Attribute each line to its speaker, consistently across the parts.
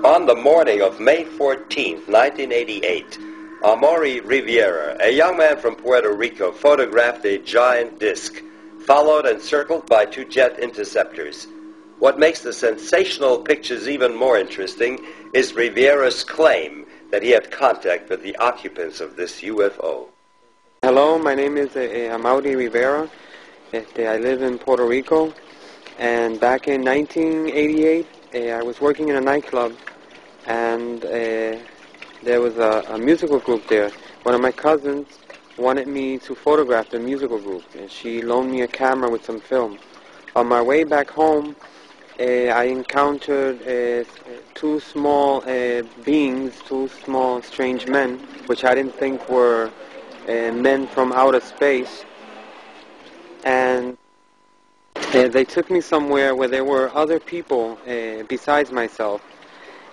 Speaker 1: On the morning of May 14, 1988, Amaury Rivera, a young man from Puerto Rico, photographed a giant disk, followed and circled by two jet interceptors. What makes the sensational pictures even more interesting is Rivera's claim that he had contact with the occupants of this UFO.
Speaker 2: Hello, my name is Amaury Rivera. I live in Puerto Rico, and back in 1988, I was working in a nightclub, and there was a musical group there. One of my cousins wanted me to photograph the musical group, and she loaned me a camera with some film. On my way back home, I encountered two small beings, two small strange men, which I didn't think were men from outer space. And they took me somewhere where there were other people besides myself,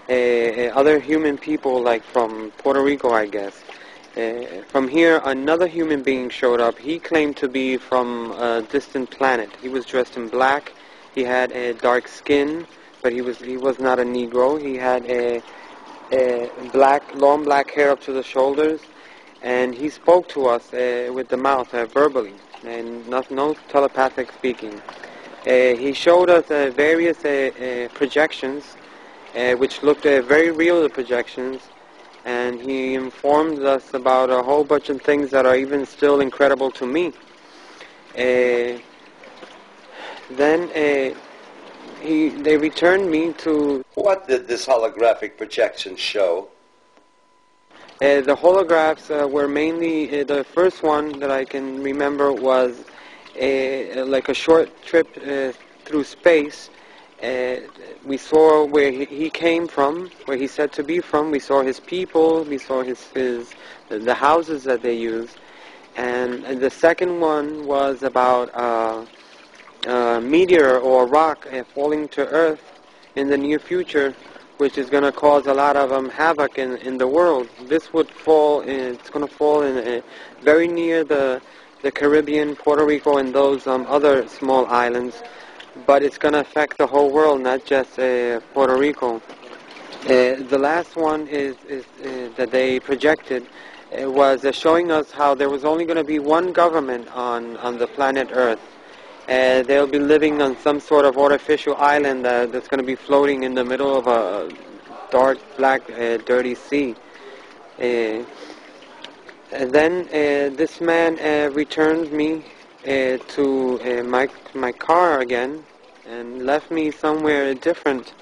Speaker 2: other human people, like from Puerto Rico, I guess. From here, another human being showed up. He claimed to be from a distant planet. He was dressed in black. He had a dark skin, but he was not a Negro. He had a long black hair up to the shoulders, and he spoke to us with the mouth, verbally, and no telepathic speaking. He showed us various projections, which looked very real, the projections, and he informed us about a whole bunch of things that are even still incredible to me. Then they returned me to...
Speaker 1: What did this holographic projection show?
Speaker 2: The holographs were mainly, the first one that I can remember was like a short trip through space. We saw where he came from, where he's said to be from. We saw his people, we saw the houses that they use. And the second one was about a meteor or a rock falling to Earth in the near future, which is going to cause a lot of havoc in the world. This would fall, it's going to fall in very near the Caribbean, Puerto Rico, and those other small islands, but it's going to affect the whole world, not just Puerto Rico. The last one is that they projected was showing us how there was only going to be one government on the planet Earth. They'll be living on some sort of artificial island that's going to be floating in the middle of a dark, black, dirty sea. And then this man returned me to my car again and left me somewhere different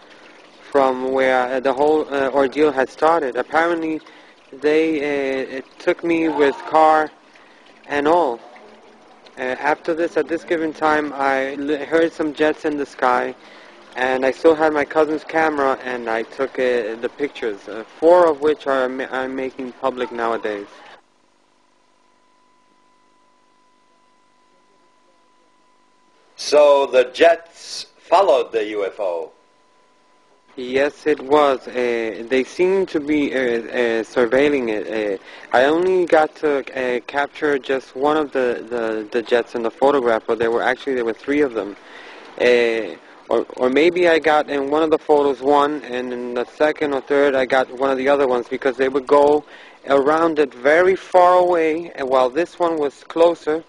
Speaker 2: from where the whole ordeal had started. Apparently, they took me with car and all. After this, at this given time, I heard some jets in the sky, and I still had my cousin's camera, and I took the pictures, 4 of which I'm making public nowadays.
Speaker 1: So the jets followed the UFO?
Speaker 2: Yes, it was. They seemed to be surveilling it. I only got to capture just one of the jets in the photograph, but there were 3 of them. Or maybe I got in one of the photos one, and in the second or third I got one of the other ones, because they would go around it very far away, and while this one was closer,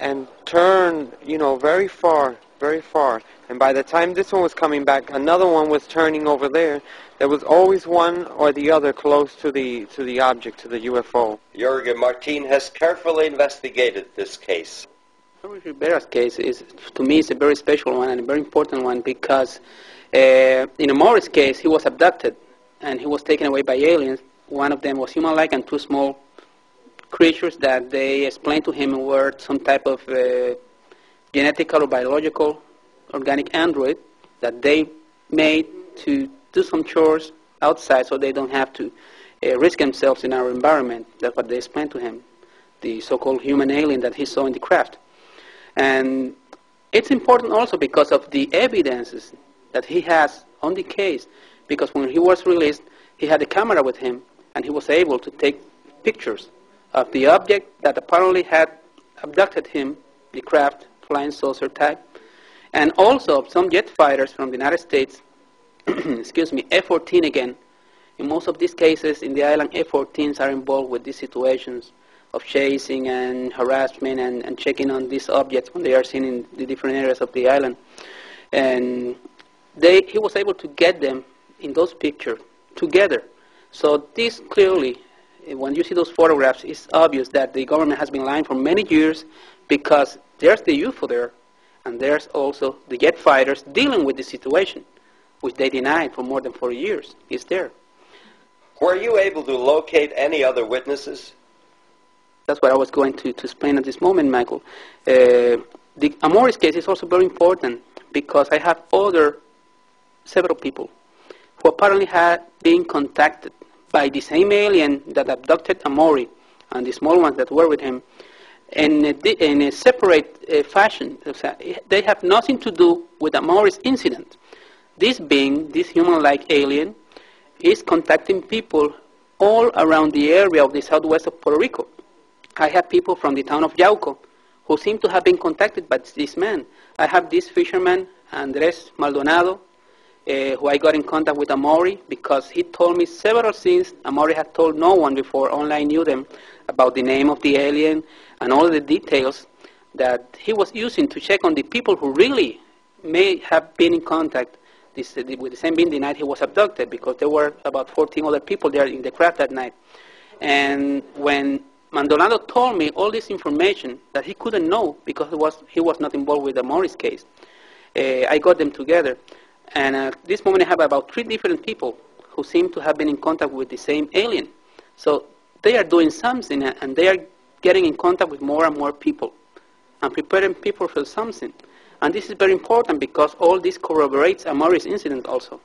Speaker 2: and turn, very far, very far. And by the time this one was coming back, another one was turning over there. There was always one or the other close to the object, to the UFO.
Speaker 1: Jorge Martin has carefully investigated this case.
Speaker 3: Amaury Rivera's case to me, is a very special one and a very important one, because in Amaury's case, he was abducted and he was taken away by aliens. One of them was human-like, and 2 small creatures that they explained to him were some type of genetical or biological organic android that they made to do some chores outside so they don't have to risk themselves in our environment. That's what they explained to him, the so-called human alien that he saw in the craft. And it's important also because of the evidences that he has on the case, because when he was released, he had a camera with him, and he was able to take pictures of the object that apparently had abducted him, the craft, flying saucer type, and also some jet fighters from the United States, excuse me, F-14 again, In most of these cases, in the island, F-14s are involved with these situations of chasing and harassment and checking on these objects when they are seen in the different areas of the island. And he was able to get them in those pictures together. So this clearly, when you see those photographs, it's obvious that the government has been lying for many years, because there's the UFO there, and there's also the jet fighters dealing with the situation, which they denied for more than 40 years. It's there.
Speaker 1: Were you able to locate any other witnesses?
Speaker 3: That's what I was going to explain at this moment, Michael. The Amaury's case is also very important, because I have several people who apparently had been contacted by the same alien that abducted Amaury and the small ones that were with him in a separate fashion. They have nothing to do with Amaury's incident. This being, this human-like alien, is contacting people all around the area of the southwest of Puerto Rico. I have people from the town of Yauco who seem to have been contacted by this man. I have this fisherman, Andres Maldonado, who I got in contact with Amaury, because he told me several things Amaury had told no one before, only I knew them, about the name of the alien and all the details that he was using to check on the people who really may have been in contact with the same being the night he was abducted, because there were about 14 other people there in the craft that night. And when Maldonado told me all this information that he couldn't know because he was not involved with the Amaury's case, I got them together. And at this moment I have about 3 different people who seem to have been in contact with the same alien. So they are doing something, and they are getting in contact with more and more people and preparing people for something. And this is very important, because all this corroborates Amaury's incident also.